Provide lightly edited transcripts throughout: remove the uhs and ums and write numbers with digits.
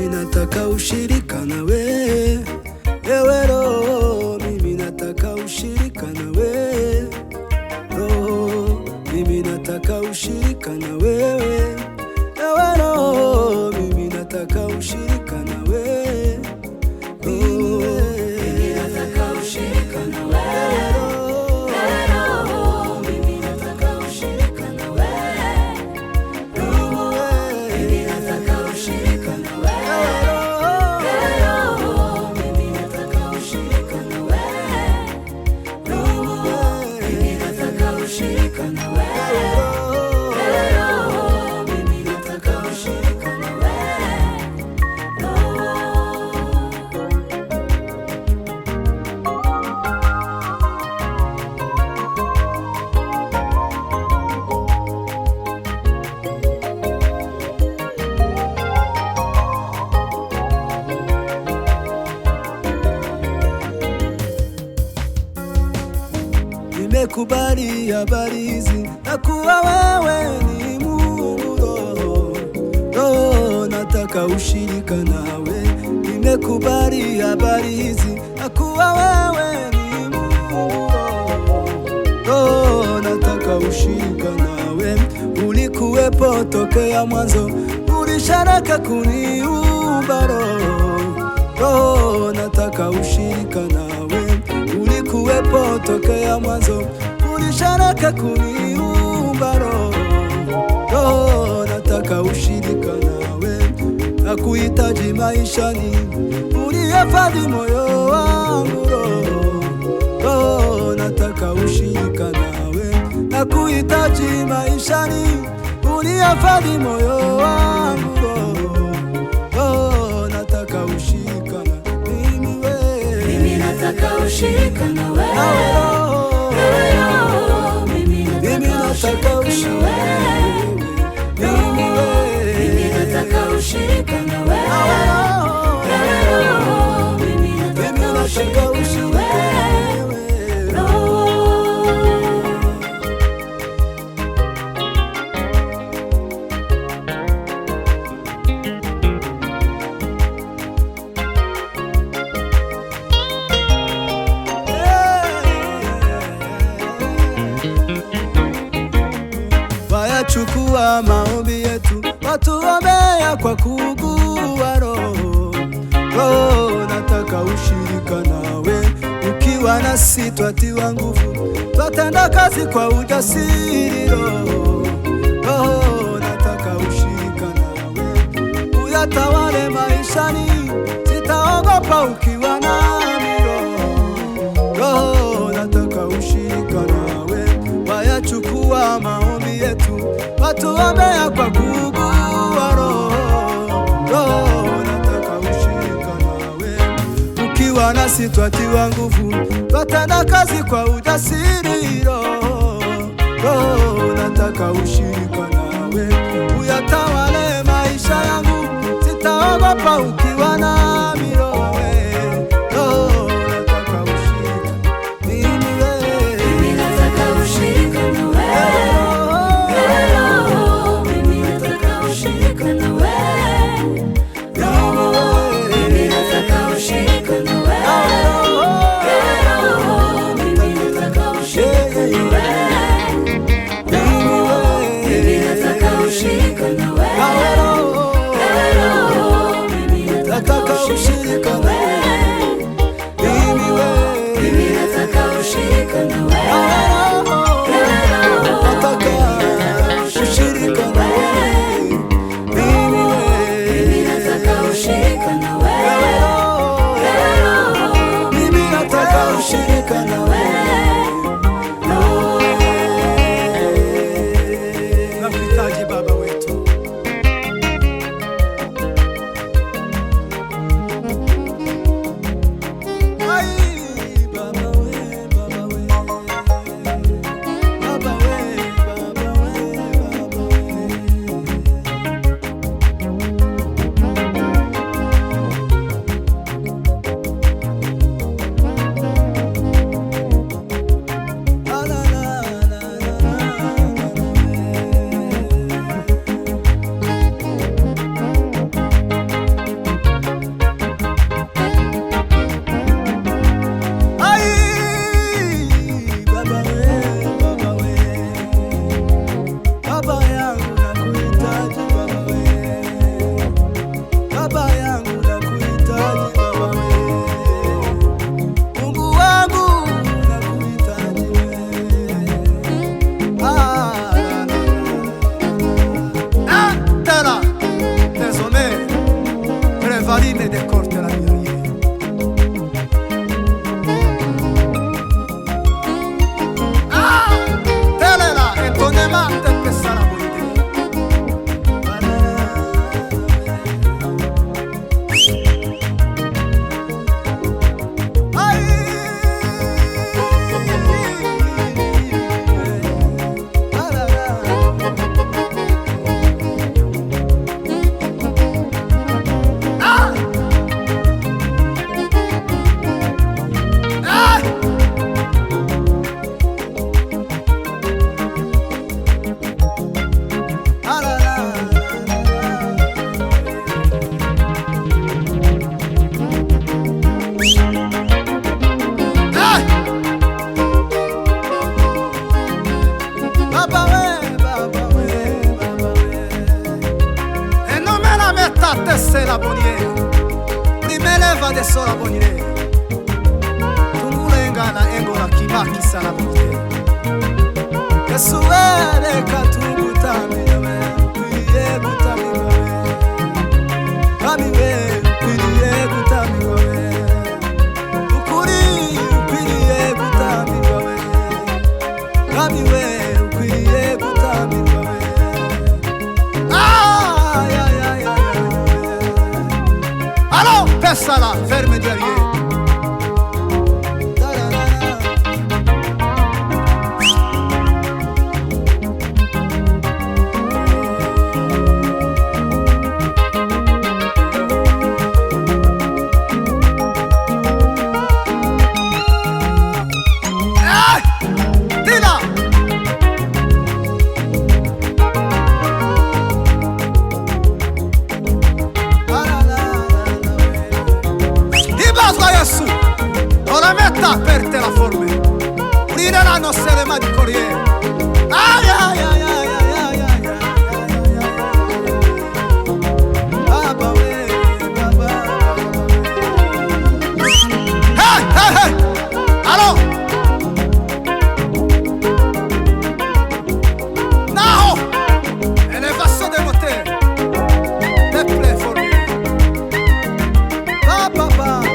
mimi nataka ushirika nawe. Ewe Roho, mimi nataka ushirika nawe. Roho, mimi nataka ushirika na wewe. Ewe Roho, mimi nataka ushirika na wewe. Mimi nataka ushirika na wewe. Roho, mimi nataka ushirika na wewe. Roho, mimi nataka ushirika na wewe. Roho, mimi nataka ushirika na wewe. Roho, mimi nataka ushirika na wewe. Nimekubali habari hizi na kuwa wewe ni Mungu. Roho, nataka ushirika nawe. Nimekubali habari hizi na kuwa wewe ni Mungu. Roho, nataka ushirika nawe. Ulikuwepo tokea mwanzo, ulisharaka kuniumba. Roho, nataka ushirika nawe. Ulikuwepo tokea mwanzo, ulisharaka kuniumba. Roho, nataka ushirika nawe. Nakuhitaji maishani, ulihifadhi moyo wangu. Roho, nataka ushirika nawe. Nakuhitaji maishani, ulihifadhi moyo wangu. Roho, nataka ushirika na mimi wewe. Mimi nataka ushirika na wewe. Roho, mimi nataka ushirika na wewe. Mimi nataka ushirika na wewe. Roho, mimi nataka ushirika na wewe. Chukua maombi yetu, watuombea kwa kuugua. Roho, nataka ushirika nawe. Ukiwa nasi twatiwa nguvu, twatenda kazi kwa ujasiri. Roho, nataka ushirika nawe. Uyatawale maishani, sitaogopa ukiwa nami. Roho, nataka ushirika nawe. Wayachukua maombi yetu, watuombea kwa kuugua. Roho, nataka ushirika nawe. Ukiwa nasi twatiwa nguvu, twatenda kazi kwa ujasiri. Roho, nataka ushirika nawe. Uyatawale maisha yangu, sitaogopa ukiwa nami. Tesa tese la bonniere, rimeleva de sola bonniere, tungulenga na engola kimaki sana bonniere. Yesu ere katugutamira we, kwiye gutamira we, kami we, kwiye gutamira we, ukuri kwiye gutamira we, kami we, kwiye gutamira we. Allons, pesa la ferme derrière. Per te la forme, unire la nostra ma di corriere. Ai ai ai ai ai ai ai Baba we, baba. Hey hey hey, allô. Now, élévation des moteurs, des plaies formées. Baba baba.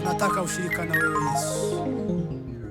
Nataka ushirika na wewe Yesu.